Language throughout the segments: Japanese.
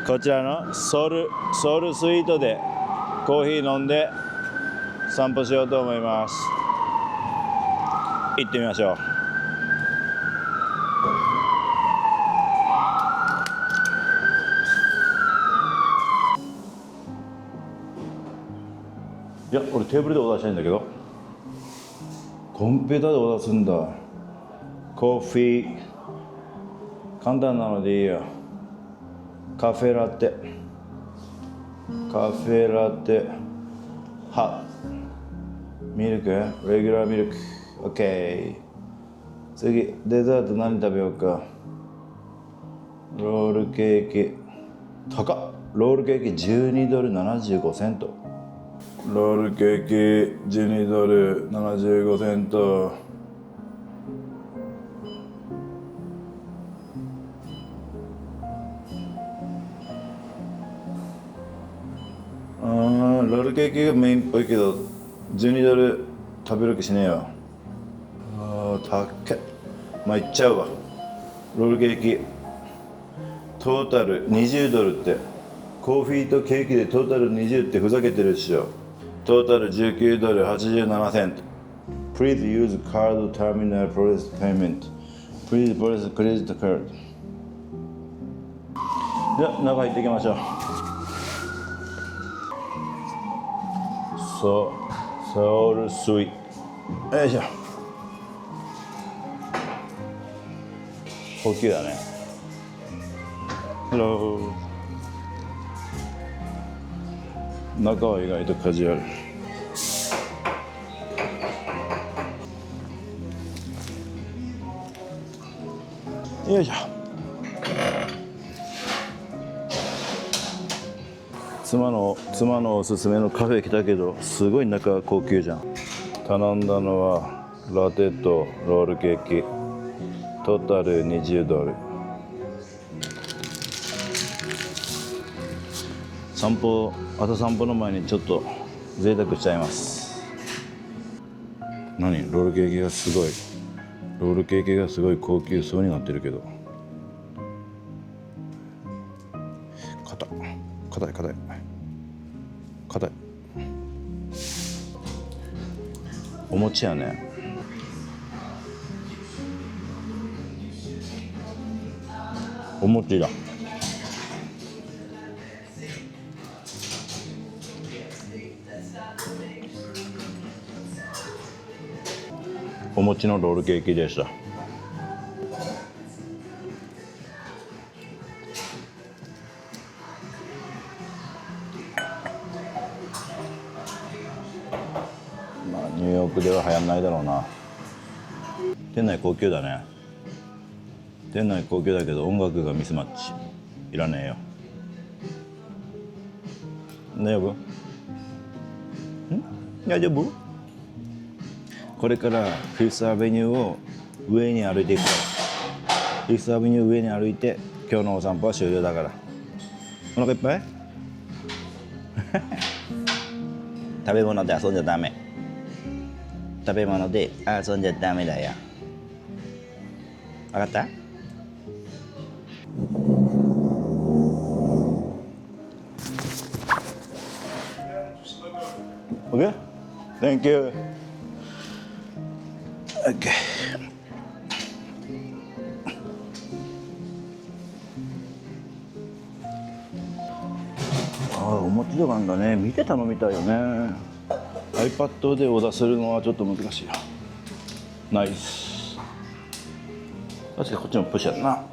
こちらのソウルスイートでコーヒー飲んで散歩しようと思います。行ってみましょう。いや、俺テーブルでオーダーしたいんだけど、コンピューターでオーダーするんだ。コーヒー簡単なのでいいよ。カフェラテハミルクレギュラーミルク OK。 次デザート何食べようか。ロールケーキ高っ。ロールケーキ12ドル75セント。ロールケーキ12ドル75セント。ロールケーキがメインっぽいけど12ドル食べる気しねえよ。高っ。まあいっちゃうわ。ロールケーキトータル20ドルって、コーヒーとケーキでトータル20ってふざけてるっしょ。トータル19ドル87セント。 Please use card terminal process payment. Please process credit card。 じゃあ中入っていきましょう。ソウルスイートよいしょ。高級だね。ハロー。中は意外とカジュアル。よいしょ。妻のおすすめのカフェ来たけど、すごい中は高級じゃん。頼んだのはラテとロールケーキ、トータル20ドル。朝散歩の前にちょっと贅沢しちゃいます。何？ロールケーキがすごい高級そうになってるけど、硬い。お餅やね。お餅だ。お餅のロールケーキでした。ニューヨークでは流行んないだろうな。店内高級だね。店内高級だけど音楽がミスマッチ。いらねえよ。大丈夫？大丈夫？これからフィフスアベニューを上に歩いていくから。フィフスアベニュー上に歩いて今日のお散歩は終了だから。お腹いっぱい？食べ物で遊んじゃダメ。食べ物で遊んじゃダメだよ。分かった？ OK? Thank you. OK。お餅とかなんだね。見て頼みたいよね。iPad でオーダーするのはちょっと難しいよ。ナイス。確かにこっちもプッシュやんな。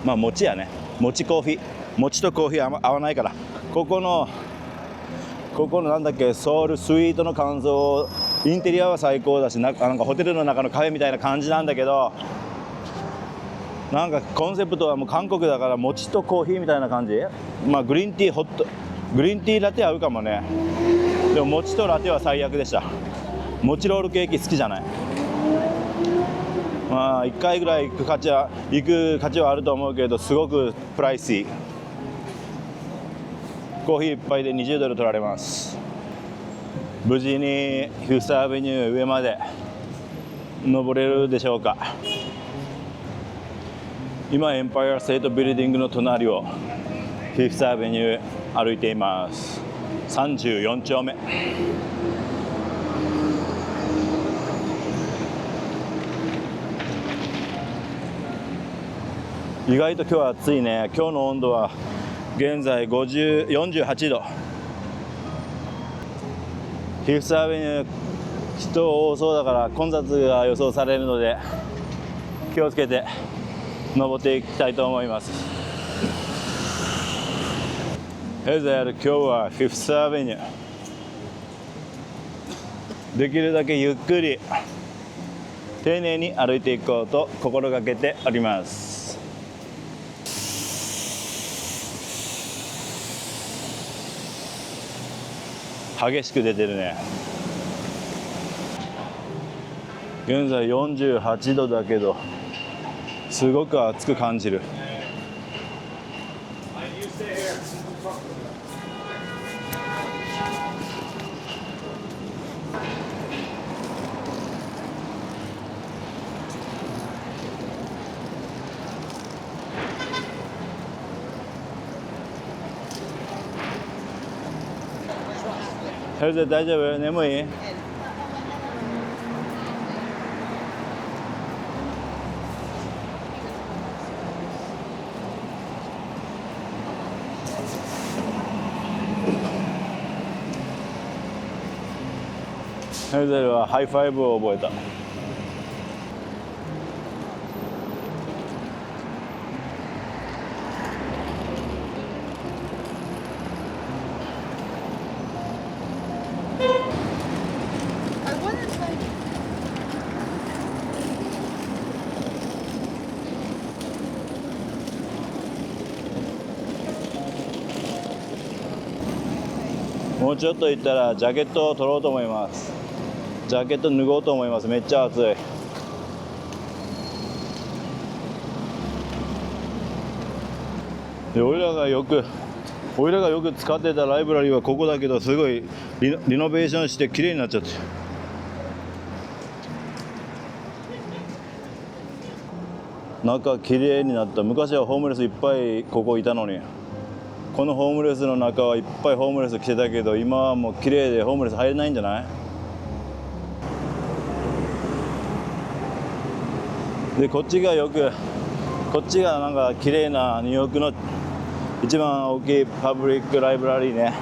まあ餅やね。餅コーヒー。餅とコーヒー合わないから。ここのなんだっけ、ソウルスイートの感想、インテリアは最高だし、なんかホテルの中のカフェみたいな感じなんだけど、なんかコンセプトはもう韓国だから餅とコーヒーみたいな感じ。まあグリーンティーラテ合うかもね。でも餅とラテは最悪でした。餅ロールケーキ好きじゃない。まあ1回ぐらい行く価値はあると思うけど、すごくプライシー。コーヒー1杯で20ドル取られます。無事にフィフスアベニュー上まで登れるでしょうか。今エンパイアステートビルディングの隣をフィフスアベニュー歩いています。34丁目。意外と今日は暑いね。今日の温度は現在48度。フィフスアベニュー人多そうだから混雑が予想されるので気をつけて登っていきたいと思います。ヘゼル、今日はフィフスアベニューできるだけゆっくり丁寧に歩いていこうと心がけております。激しく出てるね。現在48度だけどすごく暑く感じる。ヘルゼ大丈夫？眠い？ヘルゼルはハイファイブを覚えた。もうちょっと行ったらジャケットを取ろうと思います。ジャケット脱ごうと思います。めっちゃ暑い。で俺らがよく使ってたライブラリーはここだけど、すごいリノベーションして綺麗になっちゃって、中綺麗になった。昔はホームレスいっぱいここいたのに、このホームレスの中はいっぱいホームレス来てたけど、今はもう綺麗でホームレス入れないんじゃない？でこっちがなんか綺麗なニューヨークの一番大きいパブリックライブラリーね。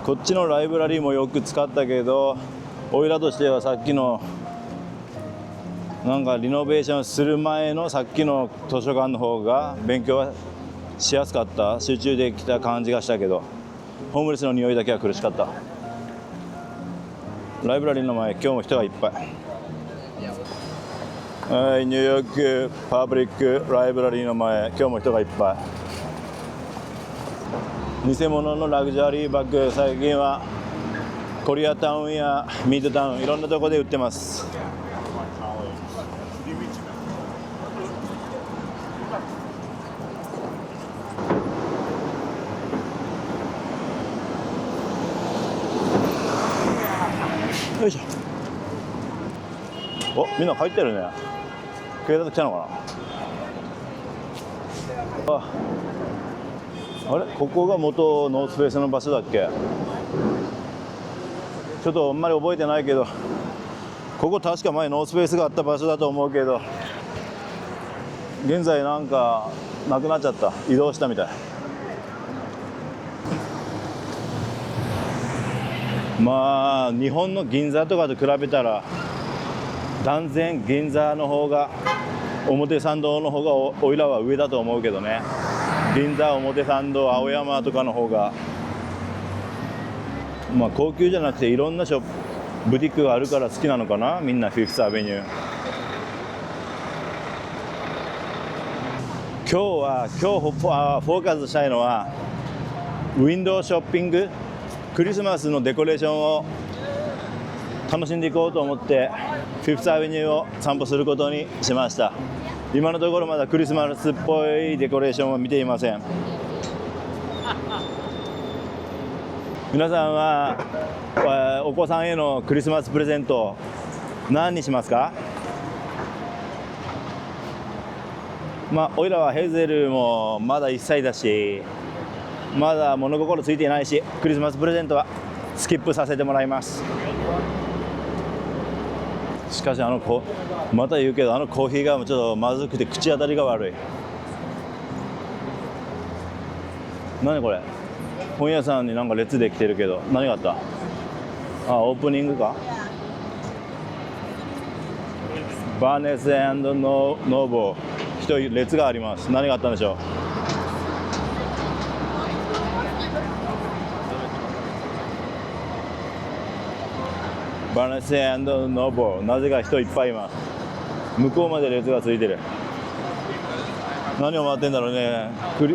こっちのライブラリーもよく使ったけど、おいらとしてはさっきのなんかリノベーションする前のさっきの図書館の方が勉強はしやすかった。集中できた感じがしたけど、ホームレスの匂いだけは苦しかった。ライブラリーの前、今日も人がいっぱい。はい、ニューヨークパブリックライブラリーの前、今日も人がいっぱい。偽物のラグジュアリーバッグ、最近はコリアタウンやミッドタウン、いろんなところで売ってます。よいしょ。お、みんな帰ってるね。警察来たのかな。あれ、ここが元ノースフェイスの場所だっけ？ちょっとあんまり覚えてないけど、ここ確か前ノースフェイスがあった場所だと思うけど、現在なんかなくなっちゃった。移動したみたい。まあ日本の銀座とかと比べたら断然銀座の方が、表参道の方がおいらは上だと思うけどね。銀座、表参道、青山とかの方がまあ高級じゃなくていろんなブティックがあるから好きなのかな、みんなフィフスアベニュー。今日フォーカスしたいのはウィンドウショッピング、クリスマスのデコレーションを楽しんでいこうと思ってフィフスアベニューを散歩することにしました。今のところまだクリスマスっぽいデコレーションは見ていません。皆さんはお子さんへのクリスマスプレゼント何にしますか？おいらはヘゼルもまだ1歳だし、まだ物心ついていないし、クリスマスプレゼントはスキップさせてもらいます。しかしまた言うけど、コーヒーがちょっとまずくて口当たりが悪い。何これ？本屋さんになんか列できてるけど、何があった？オープニングか？バーネス&ノーボー、一人列があります。何があったんでしょう？バーネス&ノーボー、なぜか人いっぱいいます。向こうまで列がついてる。何を待ってんだろうね。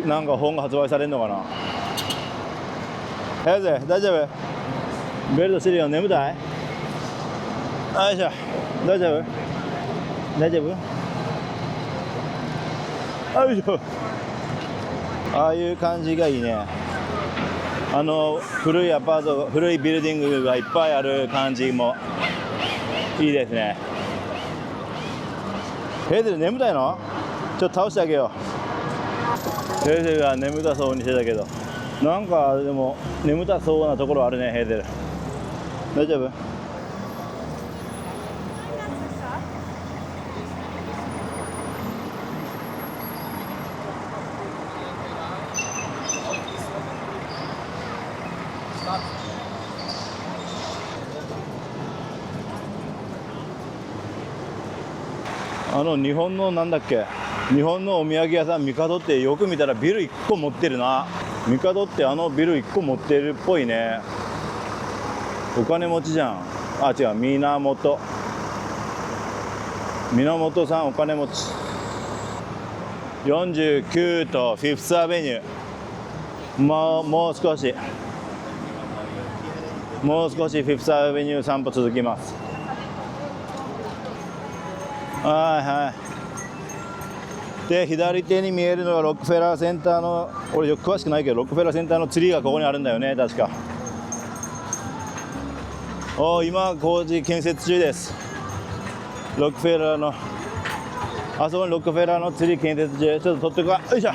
なんか本が発売されるのかな。大丈夫？ベルトしてるよ。眠たい？よいしょ。大丈夫？よいしょ。ああいう感じがいいね。古いアパート、古いビルディングがいっぱいある感じもいいですね。ヘイゼル眠たいの？ちょっと倒してあげよう。ヘイゼルが眠たそうにしてたけど、なんかでも眠たそうなところあるね。ヘイゼル大丈夫？日本のなんだっけ、日本のお土産屋さんミカドってよく見たらビル1個持ってるな。ミカドってビル1個持ってるっぽいね。お金持ちじゃん。違う、源さんお金持ち。49とフィフスアベニュー、もう少しフィフスアベニュー散歩続きます。で、左手に見えるのがロックフェラーセンターの、俺よく詳しくないけどロックフェラーセンターのツリーがここにあるんだよね、確か。今工事建設中です。ロックフェラーのあそこにロックフェラーのツリー建設中。ちょっと撮ってくわ。よいしょ。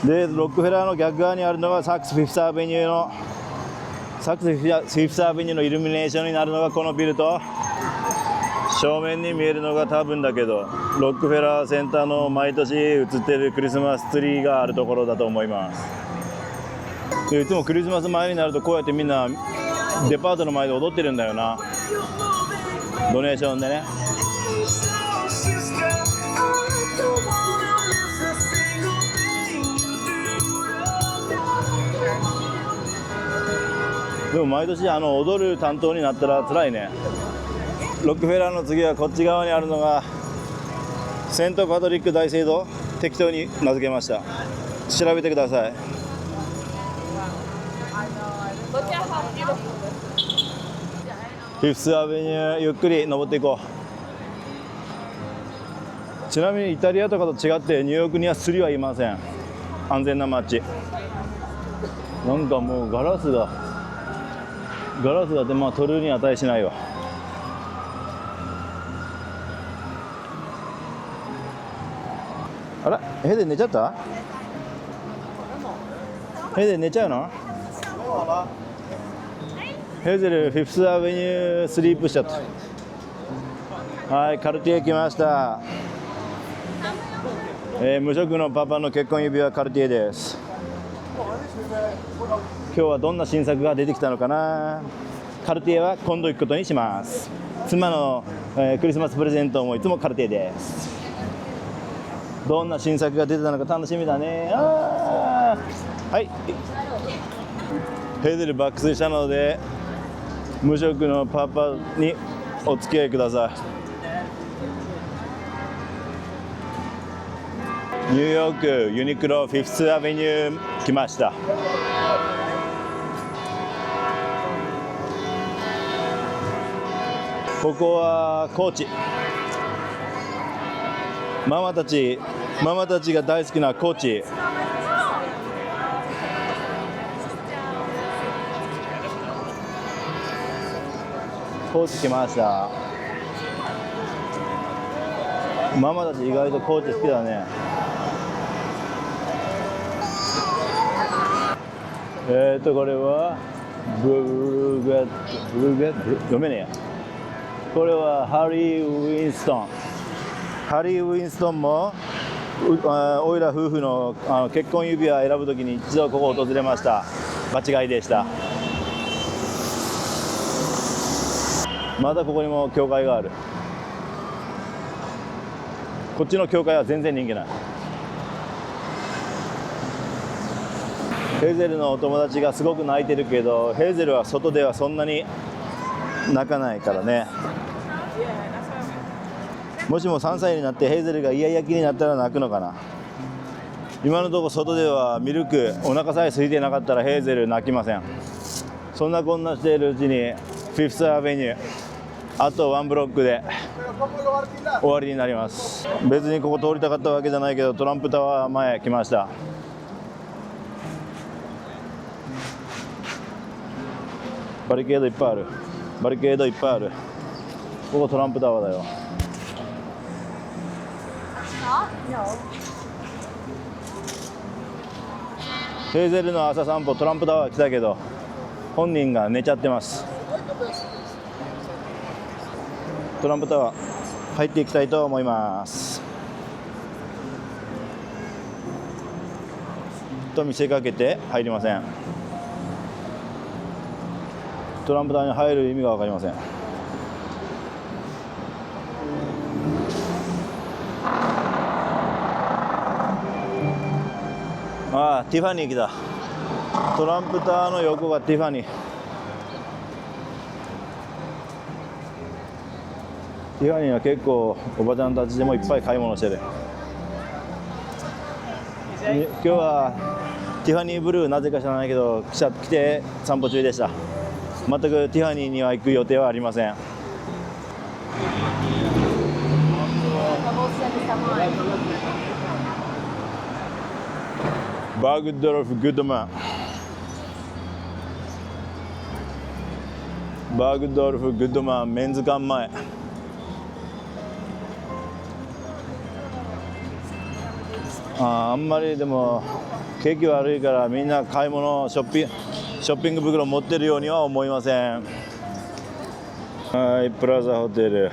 で、ロックフェラーの逆側にあるのがサックスフィフスアベニューのイルミネーションになるのがこのビルと、正面に見えるのが多分だけどロックフェラーセンターの毎年映ってるクリスマスツリーがあるところだと思います。でいつもクリスマス前になるとこうやってみんなデパートの前で踊ってるんだよな。ドネーションでね。でも毎年踊る担当になったら辛いね。ロックフェラーの次はこっち側にあるのがセントパトリック大聖堂。適当に名付けました。調べてください。フィフスアベニューゆっくり登っていこう。ちなみにイタリアとかと違ってニューヨークにはスリはいません。安全な街。なんかもうガラスがって取るに値しないわ。あら、ヘデ寝ちゃった？ヘデ寝ちゃうの？ヘゼルフィフスアベニュースリープしちゃった。はい、カルティエ来ました。無職のパパの結婚指輪カルティエです。今日はどんな新作が出てきたのかな。カルティエは今度行くことにします。妻の、クリスマスプレゼントもいつもカルティエです。どんな新作が出てたのか楽しみだね。はい、ヘゼル爆睡したので無職のパパにお付き合いください。ニューヨークユニクロフィフスアベニュー来ました。ここは高知。ママたちが大好きな高知。高知来ました。ママたち意外と高知好きだね。これはブルガ読めねえや。これはハリー・ウィンストン。ハリー・ウィンストンもおいら夫婦の結婚指輪選ぶときに一度ここを訪れました。間違いでした。またここにも教会がある。こっちの教会は全然人気ない。ヘーゼルのお友達がすごく泣いてるけど、ヘーゼルは外ではそんなに泣かないからね。もしも3歳になってヘーゼルがイヤイヤ期になったら泣くのかな。今のところ外ではミルク、お腹さえ空いてなかったらヘーゼル泣きません。そんなこんなしているうちにフィフスアベニュー、あとワンブロックで終わりになります。別にここ通りたかったわけじゃないけど、トランプタワー前来ました。バリケードいっぱいある。バリケードいっぱいある。ここトランプタワーだよ。ヘーゼルの朝散歩、トランプタワー来たけど本人が寝ちゃってます。トランプタワー入っていきたいと思います。と見せかけて入りません。トランプタワーに入る意味が分かりません。ああ、ティファニー来た。トランプタワーの横がティファニー。ティファニーは結構おばちゃんたちでもいっぱい買い物してる。今日はティファニーブルー、なぜか知らないけど来て散歩中でした。全くティファニーには行く予定はありません。バーグドルフ・グッドマン。バーグドルフ・グッドマンメンズ館前。あんまりでも景気悪いからみんな買い物ショッピング袋持ってるようには思いません。はい、プラザホテル。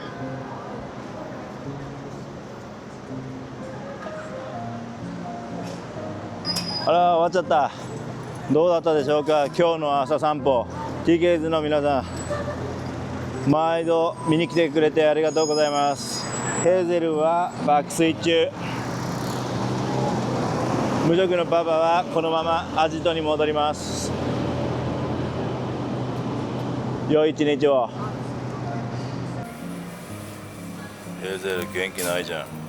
あら、終わっちゃった。どうだったでしょうか、今日の朝散歩。 TK's の皆さん、毎度見に来てくれてありがとうございます。ヘーゼルは爆睡中。無職のパパはこのままアジトに戻ります。良い一日を。ヘーゼル元気ないじゃん。